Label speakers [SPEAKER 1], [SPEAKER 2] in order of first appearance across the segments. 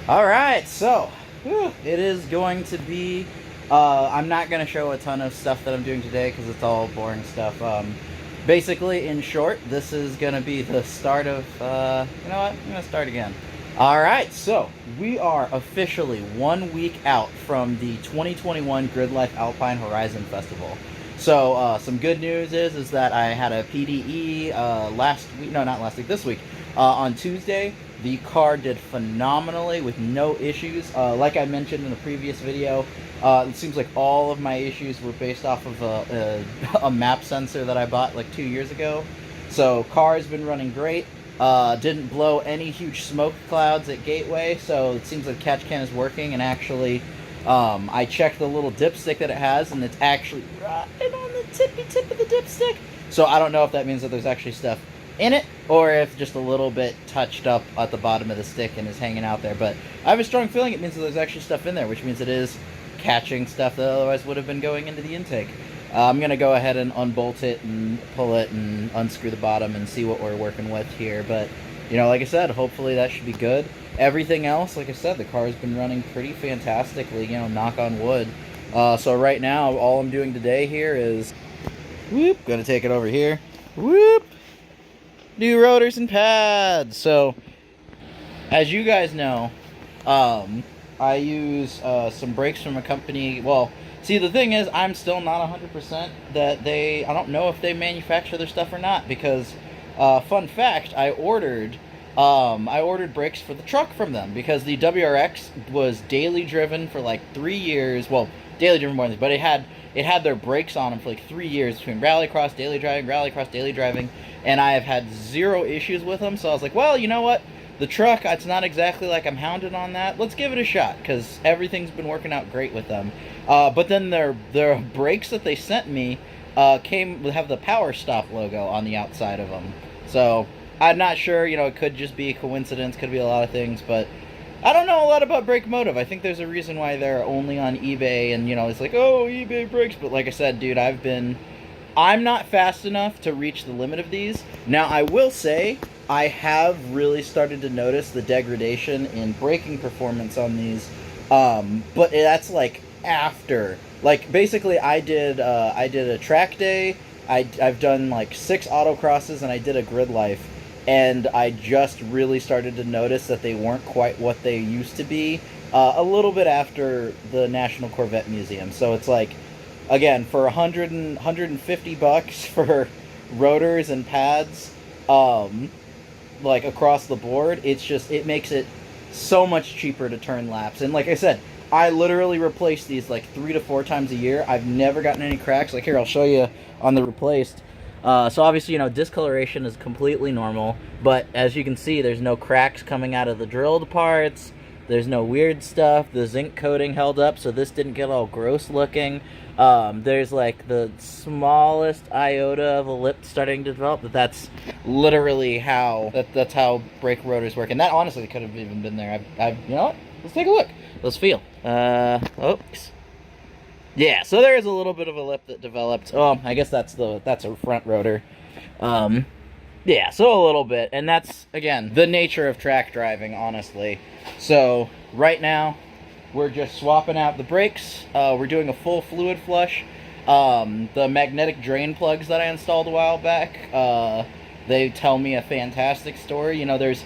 [SPEAKER 1] Alright, so it is going to be, I'm not going to show a ton of stuff that I'm doing today because it's all boring stuff. Basically, in short, this is going to be the start of, you know what, I'm going to start again. Alright, so we are officially 1 week out from the 2021 Gridlife Alpine Horizon Festival. So, some good news is that I had a PDE this week. On Tuesday, the car did phenomenally with no issues. Like I mentioned in the previous video, it seems like all of my issues were based off of a map sensor that I bought like 2 years ago. So, car has been running great. Didn't blow any huge smoke clouds at Gateway, so it seems like catch can is working. And actually, I checked the little dipstick that it has, and it's actually right on the tippy tip of the dipstick. So I don't know if that means that there's actually stuff in it, or if just a little bit touched up at the bottom of the stick and is hanging out there. But I have a strong feeling it means that there's actually stuff in there, which means it is catching stuff that otherwise would have been going into the intake. I'm going to go ahead and unbolt it and pull it and unscrew the bottom and see what we're working with here. But, you know, like I said, hopefully that should be good. Everything else, like I said, the car's been running pretty fantastically, you know, knock on wood. So right now, all I'm doing today here is, whoop, going to take it over here, whoop, new rotors and pads. So, as you guys know, I use some brakes from a company. Well, see, the thing is, I'm still not 100% that I don't know if they manufacture their stuff or not, because, fun fact, I ordered brakes for the truck from them, because the WRX was daily driven for like 3 years. Well, daily driven more than, but it had their brakes on them for like 3 years between rallycross, daily driving, and I have had zero issues with them. So I was like, well, you know what? The truck, it's not exactly like I'm hounded on that. Let's give it a shot, because everything's been working out great with them. But then their brakes that they sent me have the Power Stop logo on the outside of them. So I'm not sure, you know, it could just be a coincidence, could be a lot of things, but I don't know a lot about Brake Motive. I think there's a reason why they're only on eBay, and, you know, it's like, oh, eBay brakes, but like I said, dude, I'm not fast enough to reach the limit of these. Now, I will say, I have really started to notice the degradation in braking performance on these, but that's like after. Like, basically, I did a track day, I've done like 6 autocrosses, and I did a Gridlife, and I just really started to notice that they weren't quite what they used to be a little bit after the National Corvette Museum. So it's like, again, for 150 bucks for rotors and pads, like across the board, it makes it so much cheaper to turn laps. And like I said, I literally replace these like 3 to 4 times a year. I've never gotten any cracks. Like, here, I'll show you on the replaced. So obviously, you know, discoloration is completely normal, but as you can see, there's no cracks coming out of the drilled parts. There's no weird stuff. The zinc coating held up, so this didn't get all gross looking. There's like the smallest iota of a lip starting to develop, but that's literally that's how brake rotors work. And that honestly could have even been there. You know what? Let's take a look. Let's feel. Oops. Yeah, so there is a little bit of a lip that developed. Oh, I guess that's a front rotor. Yeah, so a little bit. And that's, again, the nature of track driving, honestly. So, right now, we're just swapping out the brakes. We're doing a full fluid flush. The magnetic drain plugs that I installed a while back, they tell me a fantastic story. You know, there's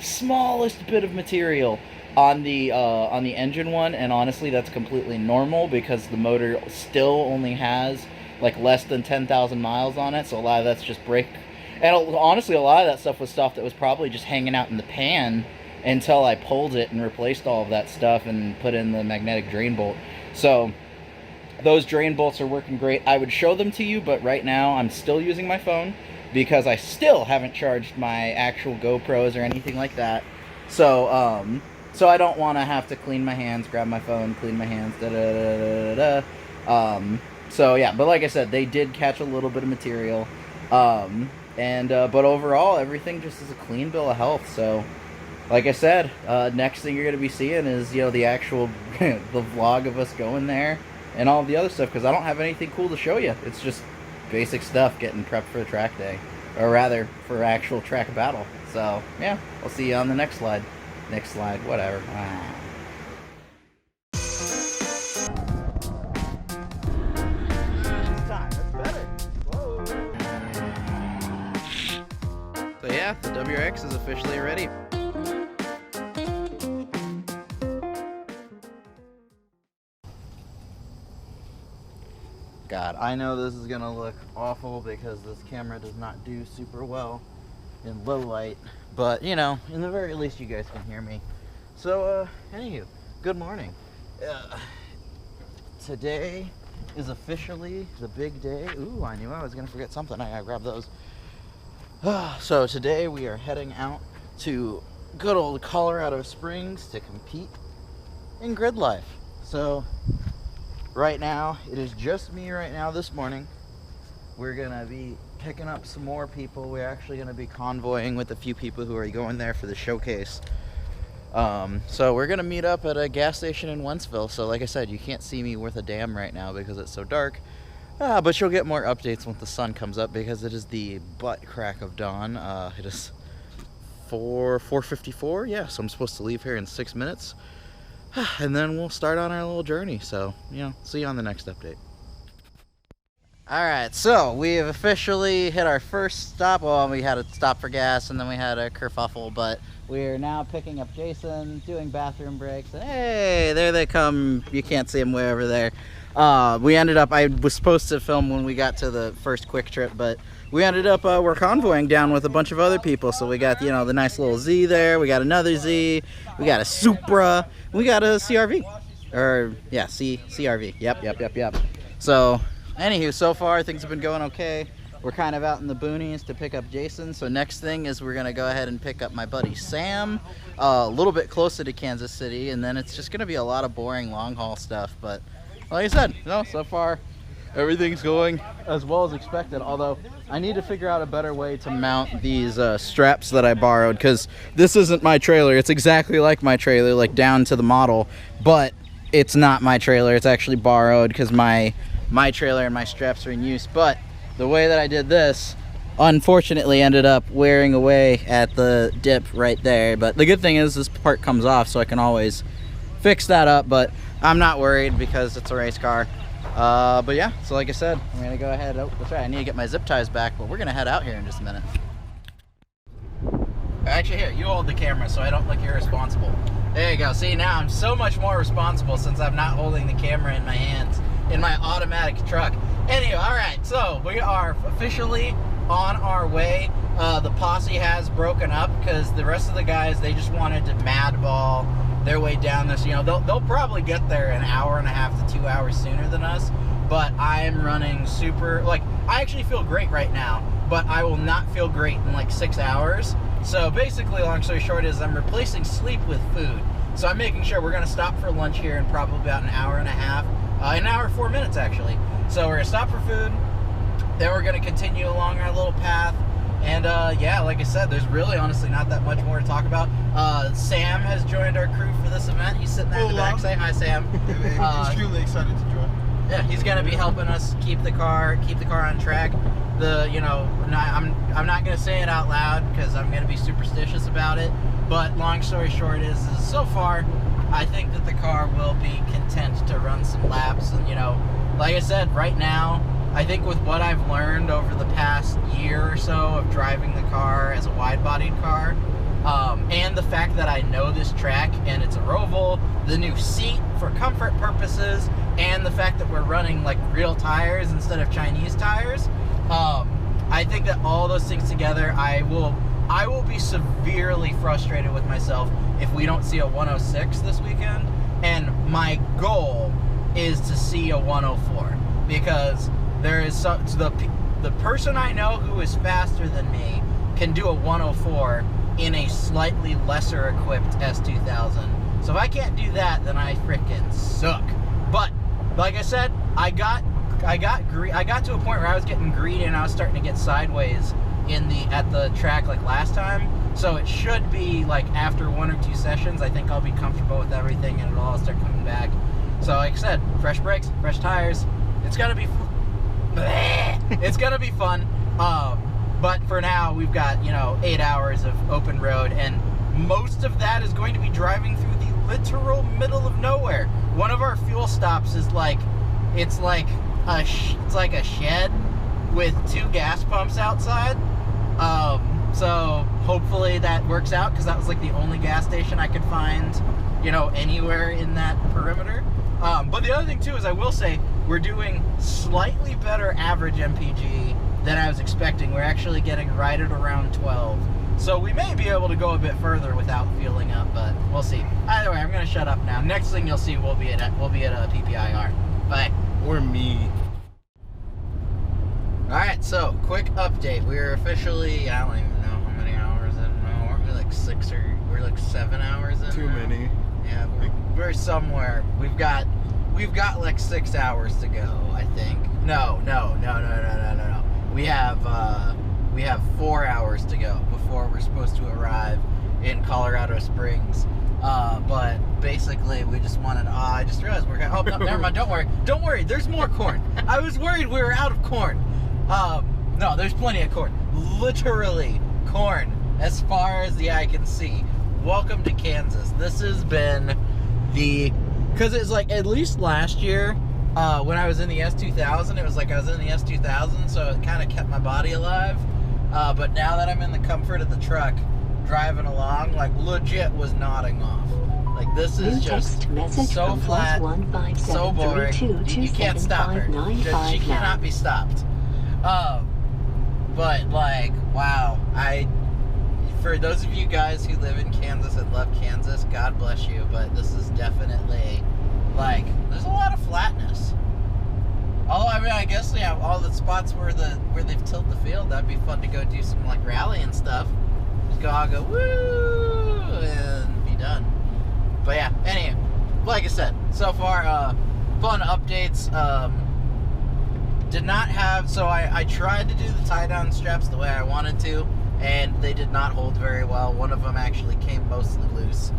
[SPEAKER 1] smallest bit of material on the engine one, and honestly, that's completely normal because the motor still only has like less than 10,000 miles on it. So a lot of that's just brake. And honestly, a lot of that stuff was stuff that was probably just hanging out in the pan until I pulled it and replaced all of that stuff and put in the magnetic drain bolt. So those drain bolts are working great. I would show them to you, but right now I'm still using my phone because I still haven't charged my actual GoPros or anything like that. So I don't want to have to clean my hands, grab my phone, clean my hands, so yeah, but like I said, they did catch a little bit of material. But overall, everything just is a clean bill of health. So, like I said, next thing you're going to be seeing is, you know, the actual the vlog of us going there and all of the other stuff, because I don't have anything cool to show you. It's just basic stuff getting prepped for a track day, or rather for actual track battle. So yeah, I'll see you on the next slide. Next slide, whatever. So yeah, the WRX is officially ready. God, I know this is gonna look awful because this camera does not do super well in low light, but you know, in the very least you guys can hear me. So anywho, good morning. Today is officially the big day. Ooh, I knew I was gonna forget something. I gotta grab those. So today we are heading out to good old Colorado Springs to compete in Gridlife. So right now, it is just me right now this morning. We're gonna be picking up some more people. We're actually gonna be convoying with a few people who are going there for the showcase. So we're gonna meet up at a gas station in Wentzville. So like I said, you can't see me worth a damn right now because it's so dark. But you'll get more updates once the sun comes up because it is the butt crack of dawn. It is 4:54. Yeah, so I'm supposed to leave here in 6 minutes. And then we'll start on our little journey. So, you know, see you on the next update. Alright, so we have officially hit our first stop. Well, we had to stop for gas and then we had a kerfuffle, but we're now picking up Jason, doing bathroom breaks, and hey, there they come. You can't see them way over there. We ended up, I was supposed to film when we got to the first quick trip, but we ended up, we're convoying down with a bunch of other people. So we got, you know, the nice little Z there, we got another Z, we got a Supra, we got a CRV. Or, yeah, CRV. Yep. So, anywho, so far things have been going okay. We're kind of out in the boonies to pick up Jason. So next thing is we're gonna go ahead and pick up my buddy Sam, a little bit closer to Kansas City, and then it's just gonna be a lot of boring long haul stuff. But like I said, you know, so far everything's going as well as expected. Although I need to figure out a better way to mount these straps that I borrowed, because this isn't my trailer. It's exactly like my trailer, like down to the model, but it's not my trailer. It's actually borrowed because my trailer and my straps are in use. But the way that I did this, unfortunately, ended up wearing away at the dip right there. But the good thing is this part comes off, so I can always fix that up. But I'm not worried because it's a race car. But yeah, so like I said, I'm gonna go ahead. Oh, that's right, I need to get my zip ties back, but we're gonna head out here in just a minute. Actually, here, you hold the camera so I don't look irresponsible. There you go. See, now I'm so much more responsible since I'm not holding the camera in my hands in my automatic truck. Anyway, all right, so we are officially on our way. The posse has broken up because the rest of the guys, they just wanted to madball their way down this. You know, they'll probably get there an hour and a half to 2 hours sooner than us, but I'm running super, like, I actually feel great right now, but I will not feel great in like 6 hours. So basically, long story short is I'm replacing sleep with food. So I'm making sure we're gonna stop for lunch here in probably about an hour and a half, an hour 4 minutes actually. So we're gonna stop for food, then we're gonna continue along our little path. And yeah, like I said, there's really honestly not that much more to talk about. Sam has joined our crew for this event. He's sitting there in the back. Say hi, Sam.
[SPEAKER 2] Extremely excited to join.
[SPEAKER 1] Yeah, he's gonna be helping us keep the car on track. You know, I'm not gonna say it out loud because I'm gonna be superstitious about it. But long story short is so far, I think that the car will be content to run some laps. And you know, like I said, right now, I think with what I've learned over the past year or so of driving the car as a wide-bodied car, and the fact that I know this track and it's a Roval, the new seat for comfort purposes, and the fact that we're running like real tires instead of Chinese tires, I think that all those things together, I will be severely frustrated with myself if we don't see a 106 this weekend. And my goal is to see a 104 because there is the person I know who is faster than me can do a 104 in a slightly lesser equipped S2000. So if I can't do that, then I freaking suck. But like I said, I got to a point where I was getting greedy and I was starting to get sideways at the track like last time. So it should be like after 1 or 2 sessions, I think I'll be comfortable with everything and it'll all start coming back. So like I said, fresh brakes, fresh tires. It's gonna be it's gonna be fun. But for now, we've got, you know, 8 hours of open road, and most of that is going to be driving through the literal middle of nowhere. One of our fuel stops is like, it's like a shed with 2 gas pumps outside. So hopefully that works out, because that was like the only gas station I could find, you know, anywhere in that perimeter. But the other thing too is, I will say, we're doing slightly better average MPG than I was expecting. We're actually getting right at around 12. So we may be able to go a bit further without fueling up, but we'll see. Either way, I'm gonna shut up now. Next thing you'll see, we'll be at a PPIR. Bye.
[SPEAKER 2] Or me.
[SPEAKER 1] Alright, so quick update. We're officially, I don't even know how many hours in now. Aren't we like 6 or we're like 7 hours in?
[SPEAKER 2] Too many.
[SPEAKER 1] Yeah, we're somewhere. We've got like 6 hours to go, I think. No. We have 4 hours to go before we're supposed to arrive in Colorado Springs. But basically, we just wanted. I just realized we're gonna. Oh, no, never mind. Don't worry. There's more corn. I was worried we were out of corn. No, there's plenty of corn. Literally corn as far as the eye can see. Welcome to Kansas. This has been because it's like, at least last year, when I was in the S2000, it was like I was in the S2000, so it kind of kept my body alive. But now that I'm in the comfort of the truck, driving along, like, legit was nodding off. Like, this is just so flat, so boring. You can't stop her. She cannot be stopped. But like, wow. For those of you guys who live in Kansas and love Kansas, God bless you. But this is definitely, like, there's a lot of flatness. Although, I mean, I guess, yeah, all the spots where they've tilled the field, that'd be fun to go do some, like, rally and stuff. Just go woo, and be done. But yeah, anyway, like I said, so far, fun updates. Did not have, so I tried to do the tie-down straps the way I wanted to, and they did not hold very well. One of them actually came mostly loose.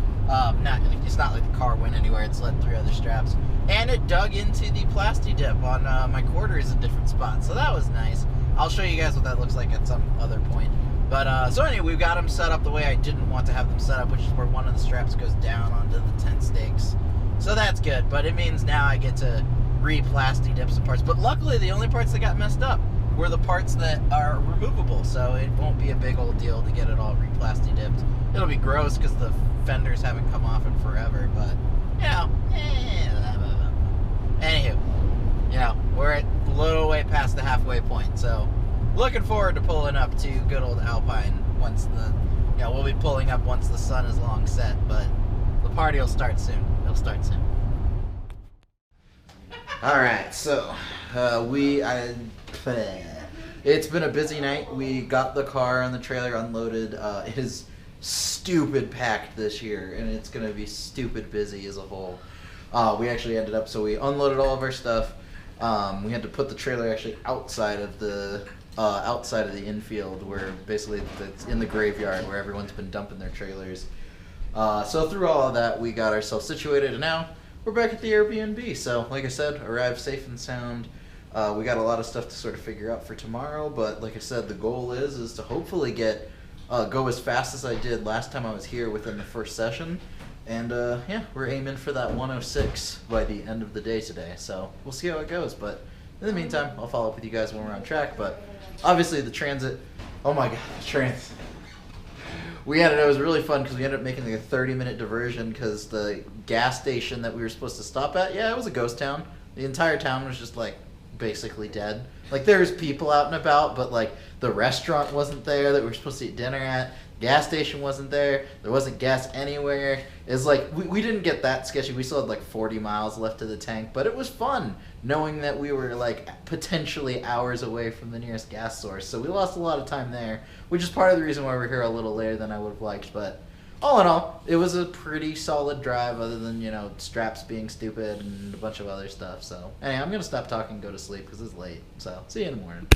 [SPEAKER 1] It's not like the car went anywhere, it slid through other straps. And it dug into the plasti dip on my quarters in different spots, so that was nice. I'll show you guys what that looks like at some other point. But, so anyway, we've got them set up the way I didn't want to have them set up, which is where one of the straps goes down onto the tent stakes. So that's good, but it means now I get to re-plasti dip some parts. But luckily, the only parts that got messed up were the parts that are removable, so it won't be a big old deal to get it all re-plasti dipped. It'll be gross because the fenders haven't come off in forever, but, you know, anywho, you know, we're a little way past the halfway point, so looking forward to pulling up to good old Alpine once we'll be pulling up once the sun is long set, but the party will start soon. It'll start soon. Alright, so, it's been a busy night. We got the car and the trailer unloaded. It is stupid packed this year, and it's going to be stupid busy as a whole. We actually ended up, so we unloaded all of our stuff. We had to put the trailer actually outside of the infield, where basically it's in the graveyard where everyone's been dumping their trailers. So through all of that, we got ourselves situated, and now we're back at the Airbnb. So like I said, arrived safe and sound. We got a lot of stuff to sort of figure out for tomorrow, but like I said, the goal is to hopefully go as fast as I did last time I was here within the first session. And yeah, we're aiming for that 106 by the end of the day today. So we'll see how it goes, but in the meantime, I'll follow up with you guys when we're on track. But obviously the transit, oh my god, the transit. It was really fun because we ended up making like a 30-minute diversion because the gas station that we were supposed to stop at, yeah, it was a ghost town. The entire town was just like basically dead. Like there's people out and about, but like the restaurant wasn't there that we were supposed to eat dinner at. Gas station wasn't there. There wasn't gas anywhere. It's like we didn't get that sketchy. We still had like 40 miles left of the tank, but it was fun knowing that we were like potentially hours away from the nearest gas source. So we lost a lot of time there, which is part of the reason why we're here a little later than I would have liked. But all in all, it was a pretty solid drive, other than, you know, straps being stupid and a bunch of other stuff. So anyway, I'm gonna stop talking and go to sleep because it's late. So see you in the morning.